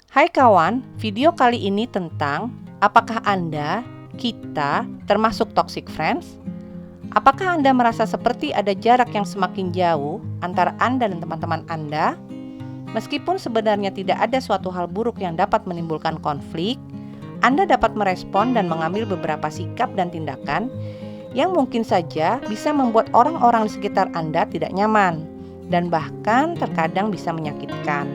Hai kawan, video kali ini tentang apakah Anda, kita, termasuk toxic friends? Apakah Anda merasa seperti ada jarak yang semakin jauh antara Anda dan teman-teman Anda? Meskipun sebenarnya tidak ada suatu hal buruk yang dapat menimbulkan konflik, Anda dapat merespon dan mengambil beberapa sikap dan tindakan yang mungkin saja bisa membuat orang-orang di sekitar Anda tidak nyaman dan bahkan terkadang bisa menyakitkan.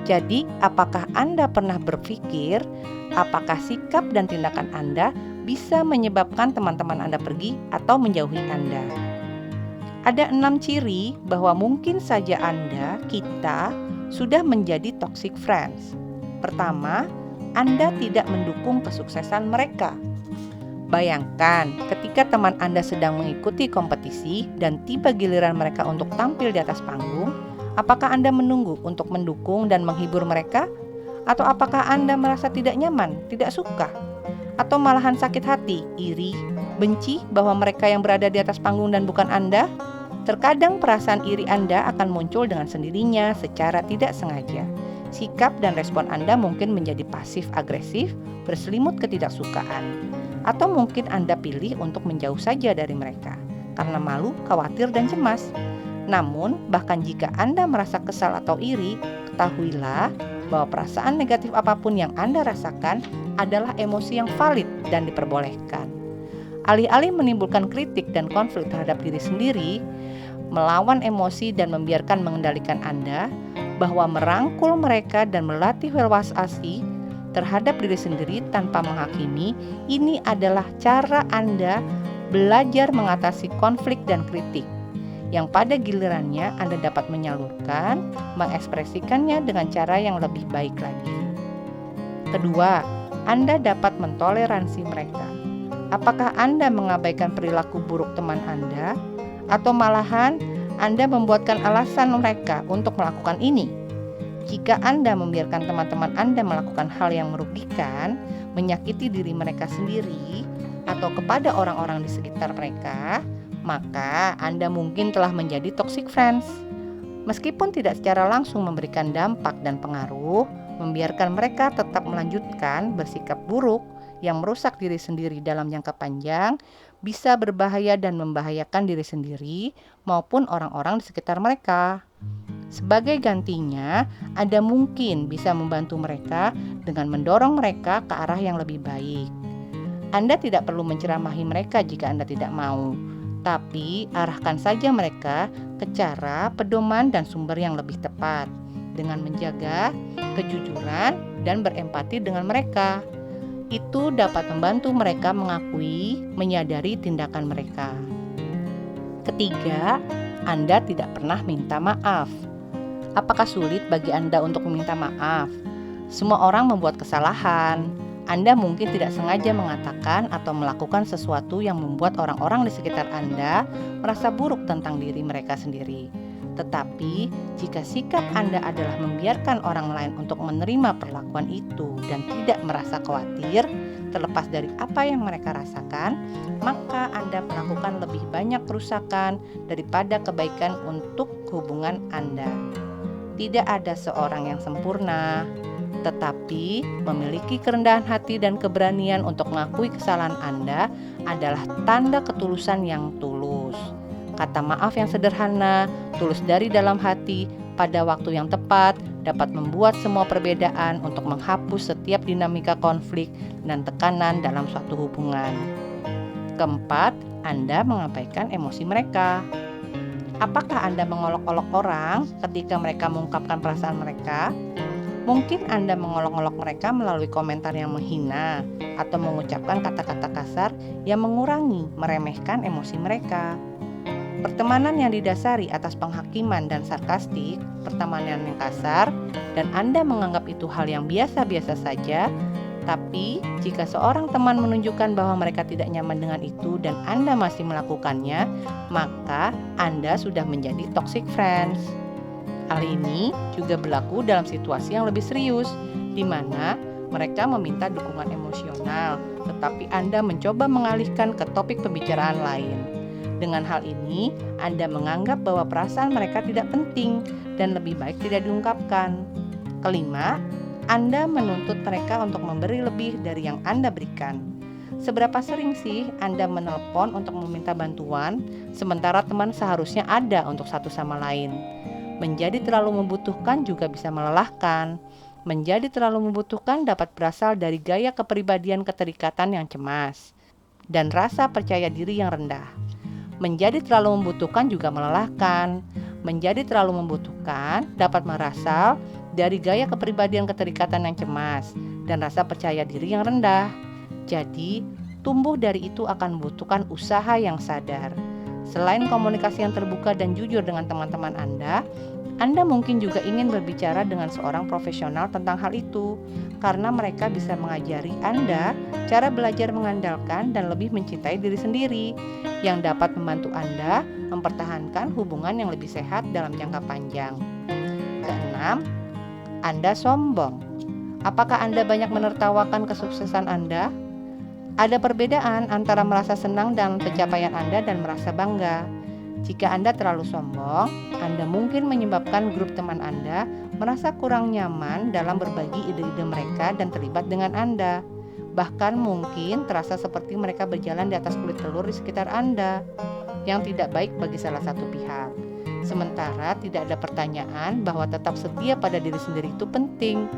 Jadi, apakah Anda pernah berpikir apakah sikap dan tindakan Anda bisa menyebabkan teman-teman Anda pergi atau menjauhi Anda? Ada 6 ciri bahwa mungkin saja Anda, kita, sudah menjadi toxic friends. Pertama, Anda tidak mendukung kesuksesan mereka. Bayangkan ketika teman Anda sedang mengikuti kompetisi dan tiba giliran mereka untuk tampil di atas panggung, apakah Anda menunggu untuk mendukung dan menghibur mereka? Atau apakah Anda merasa tidak nyaman, tidak suka? Atau malahan sakit hati, iri, benci bahwa mereka yang berada di atas panggung dan bukan Anda? Terkadang perasaan iri Anda akan muncul dengan sendirinya secara tidak sengaja. Sikap dan respon Anda mungkin menjadi pasif-agresif, berselimut ketidaksukaan. Atau mungkin Anda pilih untuk menjauh saja dari mereka karena malu, khawatir, dan cemas. Namun, bahkan jika Anda merasa kesal atau iri, ketahuilah bahwa perasaan negatif apapun yang Anda rasakan adalah emosi yang valid dan diperbolehkan. Alih-alih menimbulkan kritik dan konflik terhadap diri sendiri, melawan emosi dan membiarkan mengendalikan Anda, bahwa merangkul mereka dan melatih welas asih terhadap diri sendiri tanpa menghakimi, ini adalah cara Anda belajar mengatasi konflik dan kritik, yang pada gilirannya Anda dapat menyalurkan, mengekspresikannya dengan cara yang lebih baik lagi. Kedua, Anda dapat mentoleransi mereka. Apakah Anda mengabaikan perilaku buruk teman Anda? Atau malahan Anda membuatkan alasan mereka untuk melakukan ini? Jika Anda membiarkan teman-teman Anda melakukan hal yang merugikan, menyakiti diri mereka sendiri, atau kepada orang-orang di sekitar mereka, maka Anda mungkin telah menjadi toxic friends. Meskipun tidak secara langsung memberikan dampak dan pengaruh, membiarkan mereka tetap melanjutkan bersikap buruk yang merusak diri sendiri dalam jangka panjang bisa berbahaya dan membahayakan diri sendiri maupun orang-orang di sekitar mereka. Sebagai gantinya, Anda mungkin bisa membantu mereka dengan mendorong mereka ke arah yang lebih baik. Anda tidak perlu menceramahi mereka jika Anda tidak mau, tapi arahkan saja mereka ke cara, pedoman, dan sumber yang lebih tepat dengan menjaga kejujuran dan berempati dengan mereka. Itu dapat membantu mereka mengakui, menyadari tindakan mereka. Ketiga, Anda tidak pernah minta maaf. Apakah sulit bagi Anda untuk meminta maaf? Semua orang membuat kesalahan. Anda mungkin tidak sengaja mengatakan atau melakukan sesuatu yang membuat orang-orang di sekitar Anda merasa buruk tentang diri mereka sendiri. Tetapi, jika sikap Anda adalah membiarkan orang lain untuk menerima perlakuan itu dan tidak merasa khawatir, terlepas dari apa yang mereka rasakan, maka Anda melakukan lebih banyak kerusakan daripada kebaikan untuk hubungan Anda. Tidak ada seorang yang sempurna, tetapi memiliki kerendahan hati dan keberanian untuk mengakui kesalahan Anda adalah tanda ketulusan yang tulus. Kata maaf yang sederhana, tulus dari dalam hati, pada waktu yang tepat, dapat membuat semua perbedaan untuk menghapus setiap dinamika konflik dan tekanan dalam suatu hubungan. Keempat, Anda mengabaikan emosi mereka. Apakah Anda mengolok-olok orang ketika mereka mengungkapkan perasaan mereka? Mungkin Anda mengolok-olok mereka melalui komentar yang menghina atau mengucapkan kata-kata kasar yang mengurangi, meremehkan emosi mereka. Pertemanan yang didasari atas penghakiman dan sarkastik, pertemanan yang kasar, dan Anda menganggap itu hal yang biasa-biasa saja. Tapi, jika seorang teman menunjukkan bahwa mereka tidak nyaman dengan itu dan Anda masih melakukannya, maka Anda sudah menjadi toxic friends. Hal ini juga berlaku dalam situasi yang lebih serius, di mana mereka meminta dukungan emosional, tetapi Anda mencoba mengalihkan ke topik pembicaraan lain. Dengan hal ini, Anda menganggap bahwa perasaan mereka tidak penting dan lebih baik tidak diungkapkan. Kelima, Anda menuntut mereka untuk memberi lebih dari yang Anda berikan. Seberapa sering sih Anda menelpon untuk meminta bantuan, sementara teman seharusnya ada untuk satu sama lain? Menjadi terlalu membutuhkan juga bisa melelahkan. Menjadi terlalu membutuhkan dapat berasal dari gaya kepribadian keterikatan yang cemas dan rasa percaya diri yang rendah. Menjadi terlalu membutuhkan juga melelahkan. Menjadi terlalu membutuhkan dapat berasal dari gaya kepribadian keterikatan yang cemas dan rasa percaya diri yang rendah. Jadi, tumbuh dari itu akan membutuhkan usaha yang sadar. Selain komunikasi yang terbuka dan jujur dengan teman-teman Anda mungkin juga ingin berbicara dengan seorang profesional tentang hal itu, karena mereka bisa mengajari Anda cara belajar mengandalkan dan lebih mencintai diri sendiri, yang dapat membantu Anda mempertahankan hubungan yang lebih sehat dalam jangka panjang. Keenam, Anda sombong. Apakah Anda banyak menertawakan kesuksesan Anda? Ada perbedaan antara merasa senang dalam pencapaian Anda dan merasa bangga. Jika Anda terlalu sombong, Anda mungkin menyebabkan grup teman Anda merasa kurang nyaman dalam berbagi ide-ide mereka dan terlibat dengan Anda. Bahkan mungkin terasa seperti mereka berjalan di atas kulit telur di sekitar Anda, yang tidak baik bagi salah satu pihak. Sementara tidak ada pertanyaan bahwa tetap setia pada diri sendiri itu penting.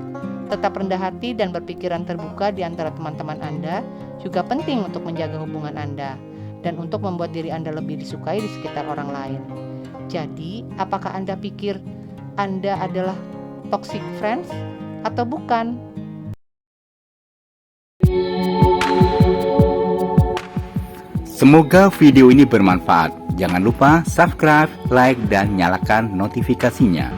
Tetap rendah hati dan berpikiran terbuka di antara teman-teman Anda juga penting untuk menjaga hubungan Anda dan untuk membuat diri Anda lebih disukai di sekitar orang lain. Jadi, apakah Anda pikir Anda adalah toxic friends atau bukan? Semoga video ini bermanfaat. Jangan lupa subscribe, like, dan nyalakan notifikasinya.